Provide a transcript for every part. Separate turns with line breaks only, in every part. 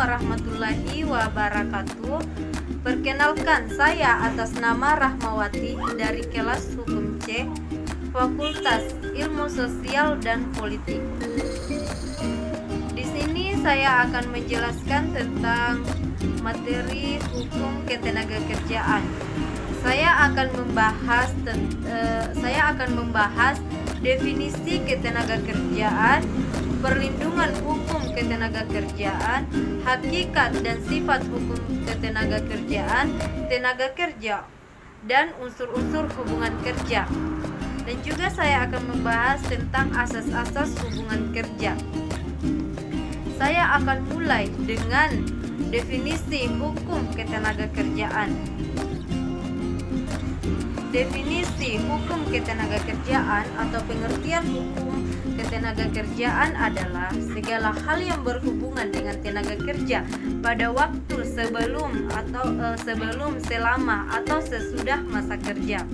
warahmatullahi wabarakatuh. Perkenalkan, saya atas nama Rahmawati dari kelas Hukum C, Fakultas Ilmu Sosial dan Politik. Di sini saya akan menjelaskan tentang materi hukum ketenagakerjaan. Saya akan membahas definisi ketenagakerjaan, perlindungan hukum ketenagakerjaan, hakikat dan sifat hukum ketenagakerjaan, tenaga kerja, dan unsur-unsur hubungan kerja. Dan juga saya akan membahas tentang asas-asas hubungan kerja. Saya akan mulai dengan definisi hukum ketenagakerjaan. Definisi hukum ketenagakerjaan atau pengertian hukum ketenagakerjaan adalah segala hal yang berhubungan dengan tenaga kerja pada waktu sebelum, selama, atau sesudah masa kerja.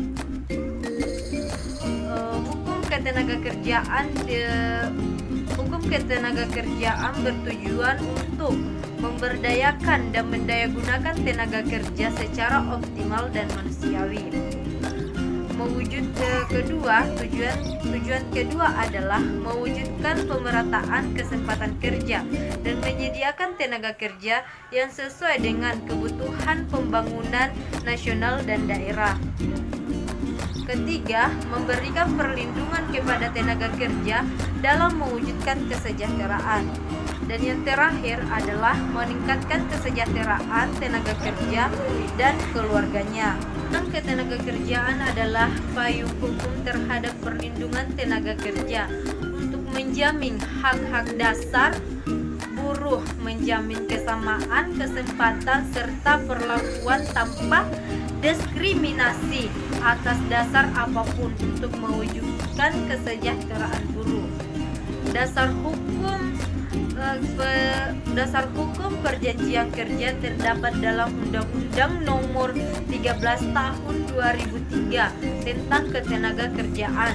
Hukum ketenagakerjaan bertujuan untuk memberdayakan dan mendayagunakan tenaga kerja secara optimal dan manusiawi. Tujuan kedua adalah mewujudkan pemerataan kesempatan kerja dan menyediakan tenaga kerja yang sesuai dengan kebutuhan pembangunan nasional dan daerah. Ketiga, memberikan perlindungan kepada tenaga kerja dalam mewujudkan kesejahteraan. Dan yang terakhir adalah meningkatkan kesejahteraan tenaga kerja dan keluarganya. Ketenagakerjaan adalah payung hukum terhadap perlindungan tenaga kerja untuk menjamin hak-hak dasar buruh, menjamin kesamaan kesempatan serta perlakuan tanpa diskriminasi atas dasar apapun untuk mewujudkan kesejahteraan buruh. Dasar hukum perjanjian kerja terdapat dalam Undang-Undang Nomor 13 Tahun 2003 tentang Ketenagakerjaan,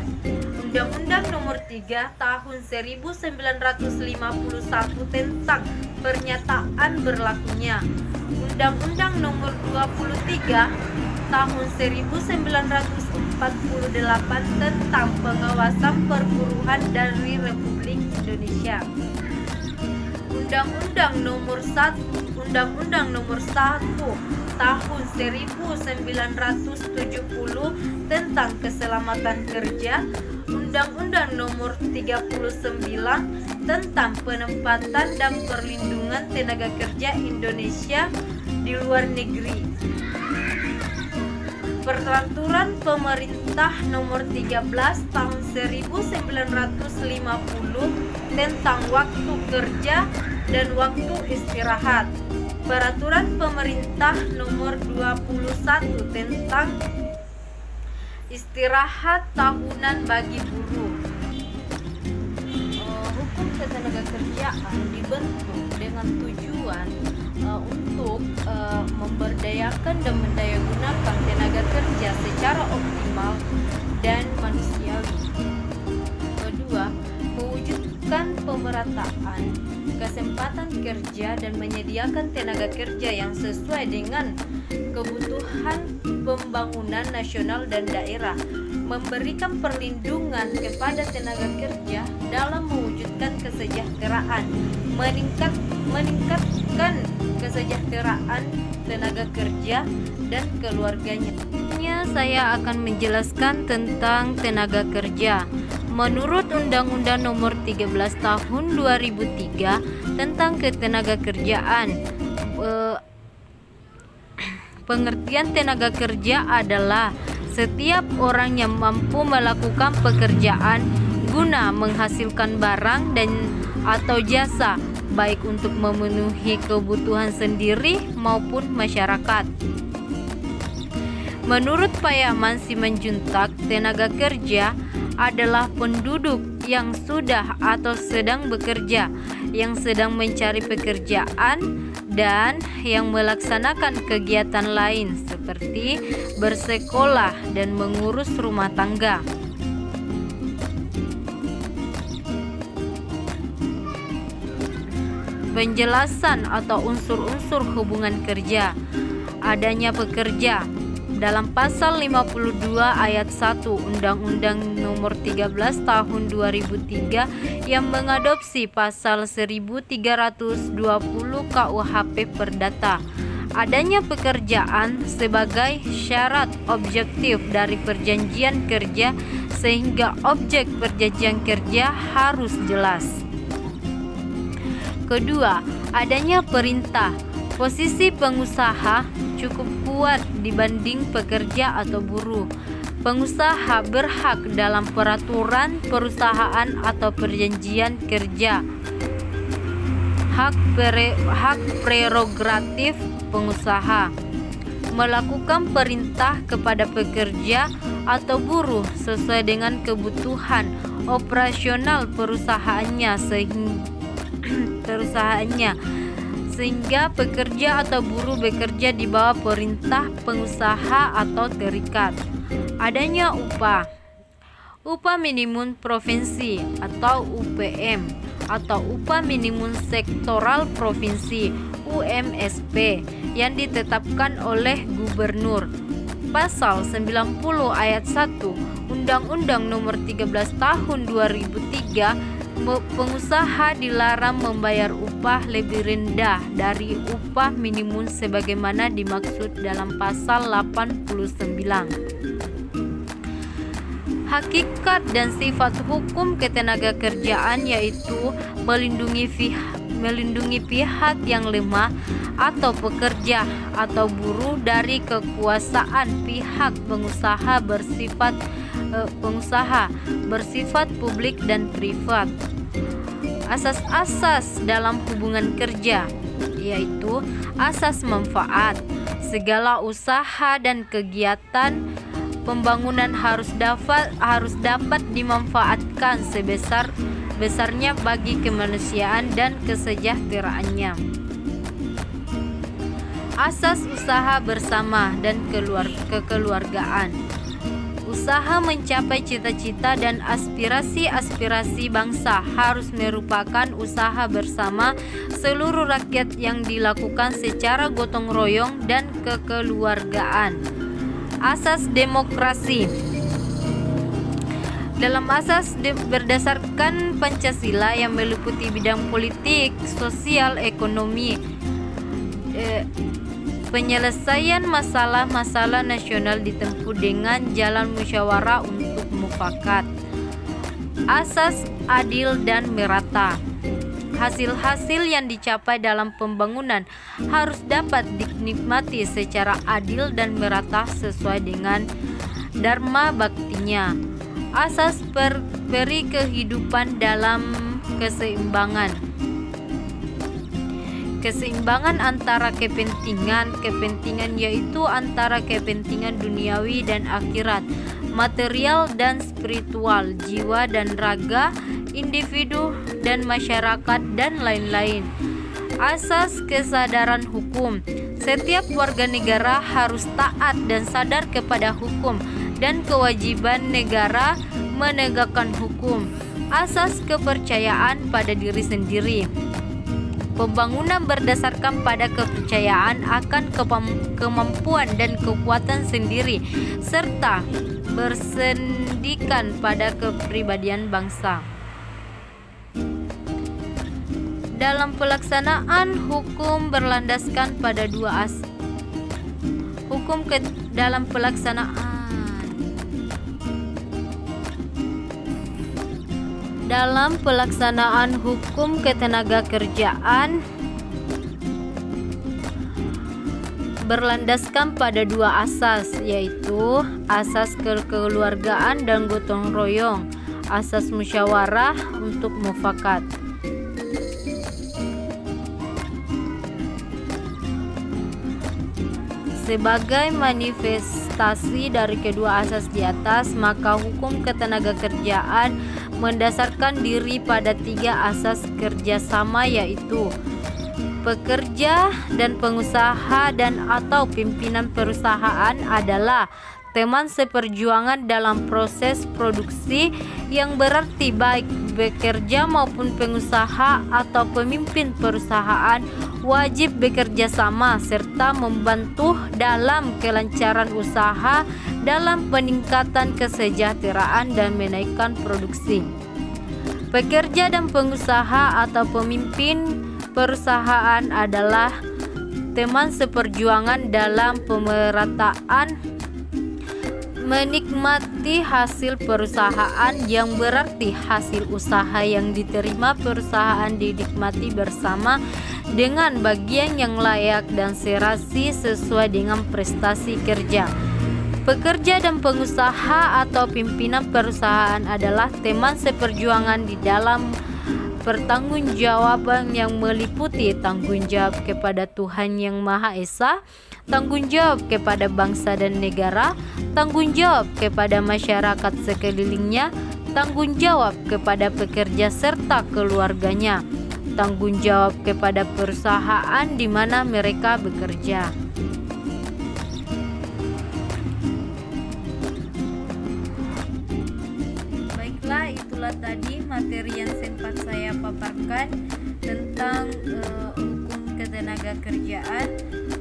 Undang-Undang Nomor 3 Tahun 1951 tentang pernyataan berlakunya, Undang-Undang Nomor 23 Tahun 1948 tentang pengawasan perburuhan dari Republik Indonesia, Undang-Undang Nomor 1 Tahun 1970 tentang keselamatan kerja, Undang-Undang Nomor 39 tentang penempatan dan perlindungan tenaga kerja Indonesia di luar negeri, Peraturan Pemerintah Nomor 13 Tahun 1950 tentang waktu kerja dan waktu istirahat, Peraturan Pemerintah Nomor 21 tentang istirahat tahunan bagi buruh. Hukum ketenagakerjaan dibentuk dengan tujuan untuk memberdayakan dan mendayagunakan tenaga kerja secara optimal dan manusiawi. Kedua, mewujudkan pemerataan kesempatan kerja dan menyediakan tenaga kerja yang sesuai dengan kebutuhan pembangunan nasional dan daerah, memberikan perlindungan kepada tenaga kerja dalam mewujudkan kesejahteraan, meningkatkan kesejahteraan tenaga kerja dan keluarganya. Saya akan menjelaskan tentang tenaga kerja. Menurut Undang-Undang Nomor 13 Tahun 2003 tentang Ketenagakerjaan, pengertian tenaga kerja adalah setiap orang yang mampu melakukan pekerjaan guna menghasilkan barang dan atau jasa, baik untuk memenuhi kebutuhan sendiri maupun masyarakat. Menurut Payaman Simanjuntak, tenaga kerja adalah penduduk yang sudah atau sedang bekerja, yang sedang mencari pekerjaan, dan yang melaksanakan kegiatan lain seperti bersekolah dan mengurus rumah tangga. Penjelasan atau unsur-unsur hubungan kerja. Adanya pekerja. Dalam pasal 52 ayat 1 Undang-Undang Nomor 13 Tahun 2003 yang mengadopsi pasal 1320 KUHP Perdata. Adanya pekerjaan sebagai syarat objektif dari perjanjian kerja sehingga objek perjanjian kerja harus jelas. Kedua, adanya perintah. Posisi pengusaha cukup kuat dibanding pekerja atau buruh. Pengusaha berhak dalam peraturan perusahaan atau perjanjian kerja. Hak prerogatif pengusaha melakukan perintah kepada pekerja atau buruh sesuai dengan kebutuhan operasional perusahaannya sehingga pekerja atau buruh bekerja di bawah perintah pengusaha atau terikat. Adanya upah. Upah minimum provinsi atau UPM atau upah minimum sektoral provinsi UMSP yang ditetapkan oleh gubernur. Pasal 90 ayat 1 Undang-Undang Nomor 13 Tahun 2003, pengusaha dilarang membayar upah lebih rendah dari upah minimum sebagaimana dimaksud dalam pasal 89. Hakikat dan sifat hukum ketenagakerjaan yaitu melindungi pihak yang lemah atau pekerja atau buruh dari kekuasaan pihak pengusaha bersifat publik dan privat. Asas-asas dalam hubungan kerja yaitu asas manfaat. Segala usaha dan kegiatan pembangunan harus dapat dimanfaatkan sebesar-besarnya bagi kemanusiaan dan kesejahteraannya. Asas usaha bersama dan kekeluargaan. Usaha mencapai cita-cita dan aspirasi bangsa harus merupakan usaha bersama seluruh rakyat yang dilakukan secara gotong royong dan kekeluargaan. Asas demokrasi. Dalam asas berdasarkan Pancasila yang meliputi bidang politik, sosial, ekonomi, penyelesaian masalah-masalah nasional ditempuh dengan jalan musyawarah untuk mufakat. Asas adil dan merata. Hasil-hasil yang dicapai dalam pembangunan harus dapat dinikmati secara adil dan merata sesuai dengan dharma baktinya. Asas peri kehidupan dalam keseimbangan. Keseimbangan antara kepentingan yaitu antara kepentingan duniawi dan akhirat, material dan spiritual, jiwa dan raga, individu dan masyarakat dan lain-lain. Asas kesadaran hukum. Setiap warga negara harus taat dan sadar kepada hukum dan kewajiban negara menegakkan hukum. Asas kepercayaan pada diri sendiri. Pembangunan berdasarkan pada kepercayaan akan kemampuan dan kekuatan sendiri serta bersendikan pada kepribadian bangsa. Dalam pelaksanaan hukum berlandaskan pada dua asas. Dalam pelaksanaan hukum ketenagakerjaan berlandaskan pada dua asas, yaitu asas kekeluargaan dan gotong royong, asas musyawarah untuk mufakat. Sebagai manifestasi dari kedua asas di atas, maka hukum ketenagakerjaan mendasarkan diri pada tiga asas kerjasama, yaitu pekerja dan pengusaha dan atau pimpinan perusahaan adalah teman seperjuangan dalam proses produksi, yang berarti baik bekerja maupun pengusaha atau pemimpin perusahaan wajib bekerja sama serta membantu dalam kelancaran usaha, dalam peningkatan kesejahteraan dan menaikkan produksi. Pekerja dan pengusaha atau pemimpin perusahaan adalah teman seperjuangan dalam pemerataan menikmati hasil perusahaan, yang berarti hasil usaha yang diterima perusahaan dinikmati bersama dengan bagian yang layak dan serasi sesuai dengan prestasi kerja. Pekerja dan pengusaha atau pimpinan perusahaan adalah teman seperjuangan di dalam pertanggungjawaban yang meliputi tanggung jawab kepada Tuhan Yang Maha Esa, tanggung jawab kepada bangsa dan negara, tanggung jawab kepada masyarakat sekelilingnya, tanggung jawab kepada pekerja serta keluarganya, tanggung jawab kepada perusahaan di mana mereka bekerja. Baiklah, itulah tadi materi yang sempat saya paparkan tentang hukum ketenaga kerjaan.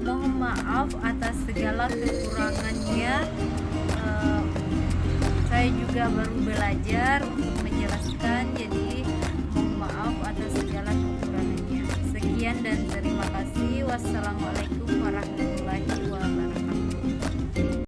Mohon maaf atas segala kekurangannya. Saya juga baru belajar untuk menjelaskan, jadi mohon maaf atas segala kekurangannya. Sekian dan terima kasih. Wassalamualaikum warahmatullahi wabarakatuh.